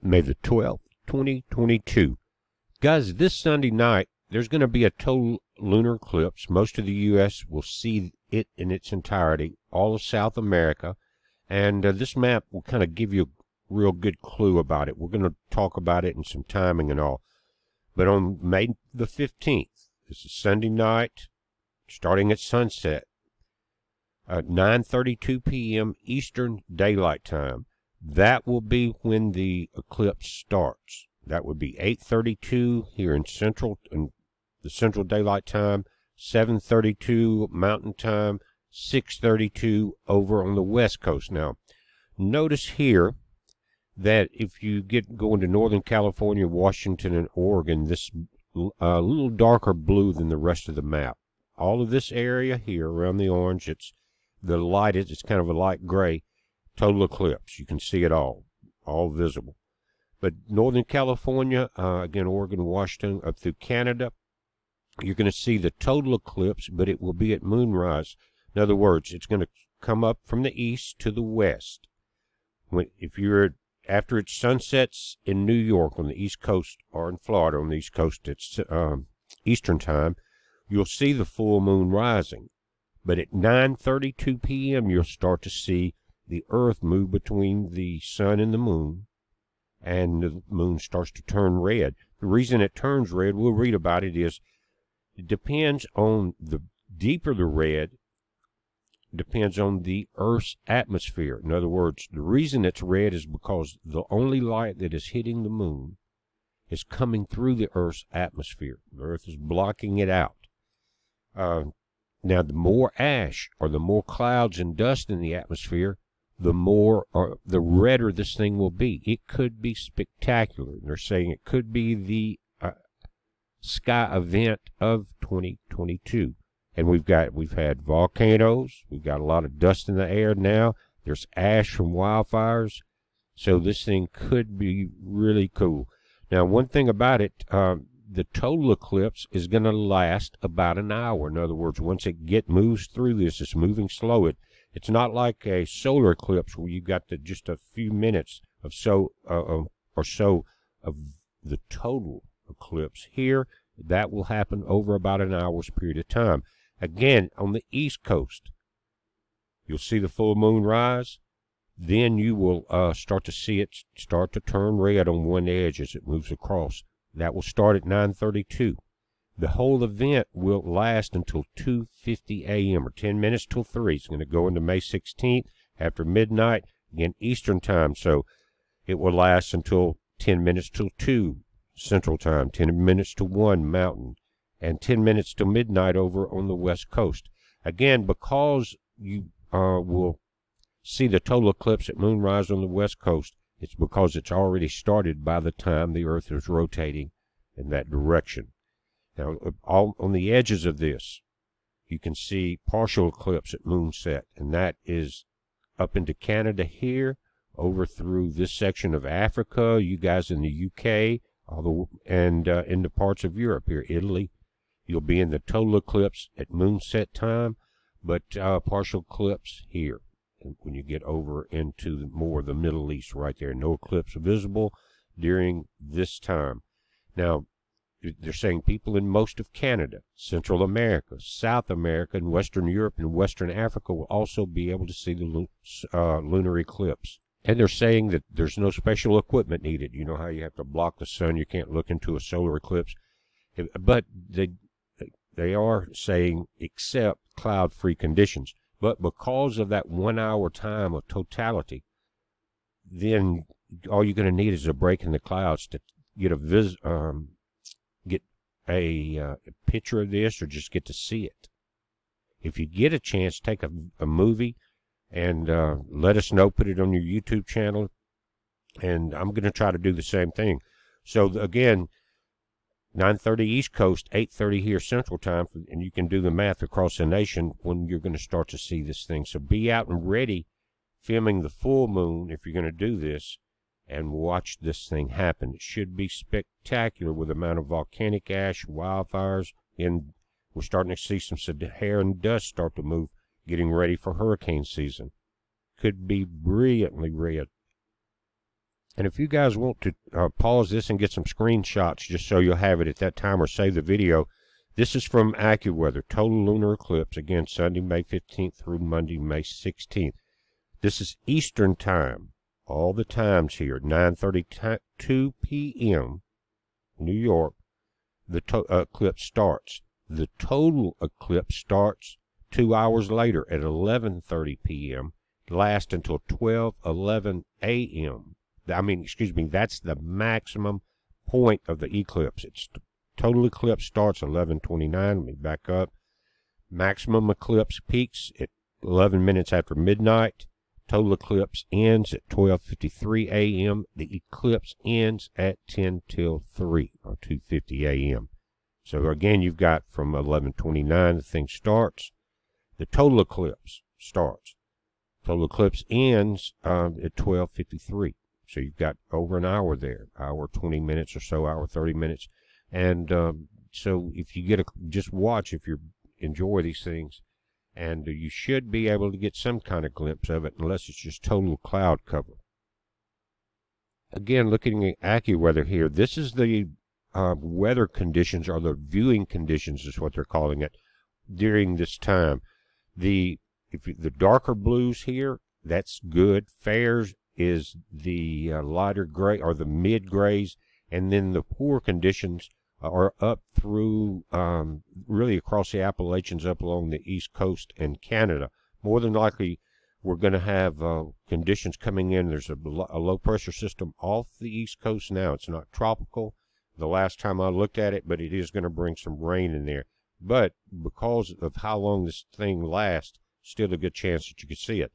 May the 12th, 2022. Guys, this Sunday night, there's going to be a total lunar eclipse. Most of the U.S. will see it in its entirety, all of South America. And this map will kind of give you a real good clue about it. We're going to talk about it and some timing and all. But on May the 15th, this is Sunday night, starting at sunset, at 9:32 p.m. Eastern Daylight Time. That will be when the eclipse starts. That would be 8:32 here in the Central Daylight Time, 7:32 Mountain Time, 6:32 over on the West Coast. Now, notice here that if you get going to Northern California, Washington, and Oregon, this a little darker blue than the rest of the map. All of this area here around the orange, it's kind of a light gray. Total eclipse. You can see it all visible. But Northern California, again, Oregon, Washington, up through Canada, you're going to see the total eclipse, but it will be at moonrise. In other words, it's going to come up from the east to the west. After it sunsets in New York on the East Coast, or in Florida on the East Coast, it's Eastern Time, you'll see the full moon rising. But at 9:32 p.m., you'll start to see the Earth move between the sun and the moon, and the moon starts to turn red. The reason it turns red, we'll read about it, is it depends on the deeper the red, depends on the Earth's atmosphere. In other words, the reason it's red is because the only light that is hitting the moon is coming through the Earth's atmosphere. The Earth is blocking it out. Now, the more ash or the more clouds and dust in the atmosphere, the redder this thing will be. It could be spectacular. They're saying it could be the sky event of 2022. And we've had volcanoes. We've got a lot of dust in the air now. There's ash from wildfires. So this thing could be really cool. Now, one thing about it, the total eclipse is going to last about an hour. In other words, once it moves through this, it's moving slow. It's not like a solar eclipse where you've got just a few minutes or so of the total eclipse. Here, that will happen over about an hour's period of time. Again, on the East Coast, you'll see the full moon rise. Then you will start to see it start to turn red on one edge as it moves across. That will start at 9:32. The whole event will last until 2:50 a.m. or 10 minutes till 3. It's going to go into May 16th after midnight, again Eastern Time. So it will last until 10 minutes till 2 Central Time, 10 minutes to 1 Mountain, and 10 minutes till midnight over on the West Coast. Again, because you will see the total eclipse at moonrise on the West Coast, it's because it's already started by the time the Earth is rotating in that direction. Now, all on the edges of this, you can see partial eclipse at moonset, and that is up into Canada here, over through this section of Africa, you guys in the UK, and into parts of Europe here, Italy. You'll be in the total eclipse at moonset time, but partial eclipse here. And when you get over into more of the Middle East right there, no eclipse visible during this time. Now, they're saying people in most of Canada, Central America, South America, and Western Europe and Western Africa will also be able to see the lunar eclipse. And they're saying that there's no special equipment needed. You know how you have to block the sun, you can't look into a solar eclipse. But they are saying except cloud-free conditions. But because of that 1 hour time of totality, then all you're going to need is a break in the clouds to get a picture of this, or just get to see it. If you get a chance, take a movie and let us know. Put it on your YouTube channel, and I'm going to try to do the same thing. So again, 9:30 East Coast, 8:30 here Central Time, and you can do the math across the nation when you're going to start to see this thing. So be out and ready, filming the full moon if you're going to do this, and watch this thing happen. It should be spectacular with the amount of volcanic ash, wildfires, and we're starting to see some Saharan dust start to move, getting ready for hurricane season. Could be brilliantly red. And if you guys want to pause this and get some screenshots just so you'll have it at that time or save the video, this is from AccuWeather, total lunar eclipse, again, Sunday, May 15th through Monday, May 16th. This is Eastern time. All the times here, 9:32 p.m. New York, the eclipse starts. The total eclipse starts 2 hours later at 11:30 p.m., lasts until 12:11 a.m. That's the maximum point of the eclipse. Total eclipse starts 11:29. Let me back up. Maximum eclipse peaks at 11 minutes after midnight. Total eclipse ends at 12:53 a.m. The eclipse ends at 10 till 3 or 2:50 a.m. So again, you've got from 11:29 the thing starts. The total eclipse starts. Total eclipse ends at 12:53. So you've got over an hour there, hour 20 minutes or so, hour 30 minutes. And so if you get just watch if you enjoy these things. And you should be able to get some kind of glimpse of it unless it's just total cloud cover. Again, looking at AccuWeather here, this is the weather conditions, or the viewing conditions is what they're calling it, during this time. The darker blues here, that's good. Fair is the lighter gray or the mid grays, and then the poor conditions are up through really across the Appalachians up along the East Coast and Canada. More than likely, we're going to have conditions coming in. There's a low pressure system off the East Coast now. It's not tropical the last time I looked at it, but it is going to bring some rain in there. But because of how long this thing lasts, still a good chance that you can see it.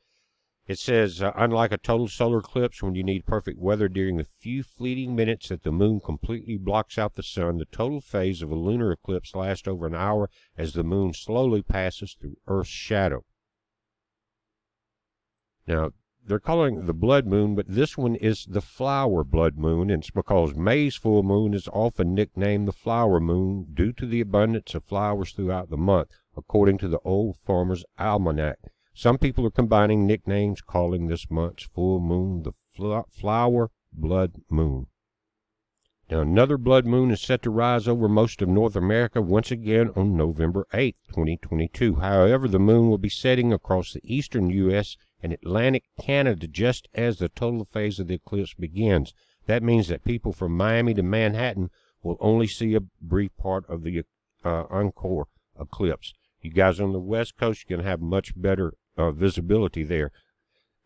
It says, unlike a total solar eclipse, when you need perfect weather during the few fleeting minutes that the moon completely blocks out the sun, the total phase of a lunar eclipse lasts over an hour as the moon slowly passes through Earth's shadow. Now, they're calling it the blood moon, but this one is the flower blood moon, and it's because May's full moon is often nicknamed the flower moon due to the abundance of flowers throughout the month, according to the Old Farmer's Almanac. Some people are combining nicknames, calling this month's full moon the flower blood moon. Now, another blood moon is set to rise over most of North America once again on November 8, 2022. However, the moon will be setting across the eastern U.S. and Atlantic Canada just as the total phase of the eclipse begins. That means that people from Miami to Manhattan will only see a brief part of the encore eclipse. You guys on the West Coast, you're going to have much better visibility there.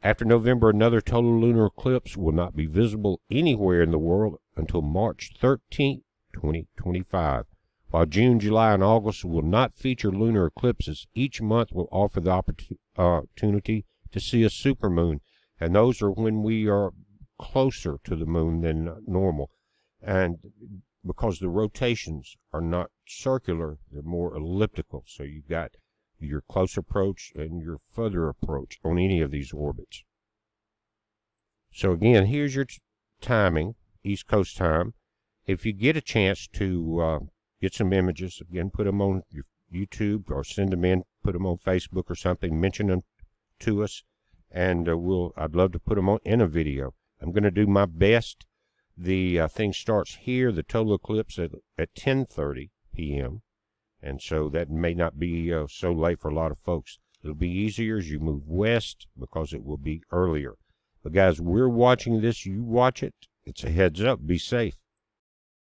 After November, another total lunar eclipse will not be visible anywhere in the world until March 13, 2025. While June, July, and August will not feature lunar eclipses, each month will offer the opportunity to see a supermoon, and those are when we are closer to the moon than normal. And because the rotations are not circular, they're more elliptical, so you've got your close approach and your further approach on any of these orbits. So again, here's your timing, East Coast time. If you get a chance to get some images, again, put them on your YouTube or send them in, put them on Facebook or something, mention them to us, and I'd love to put them on in a video. I'm going to do my best. The thing starts here, the total eclipse at 10:30 p.m. And so that may not be so late for a lot of folks. It'll be easier as you move west because it will be earlier. But guys, we're watching this. You watch it. It's a heads up. Be safe.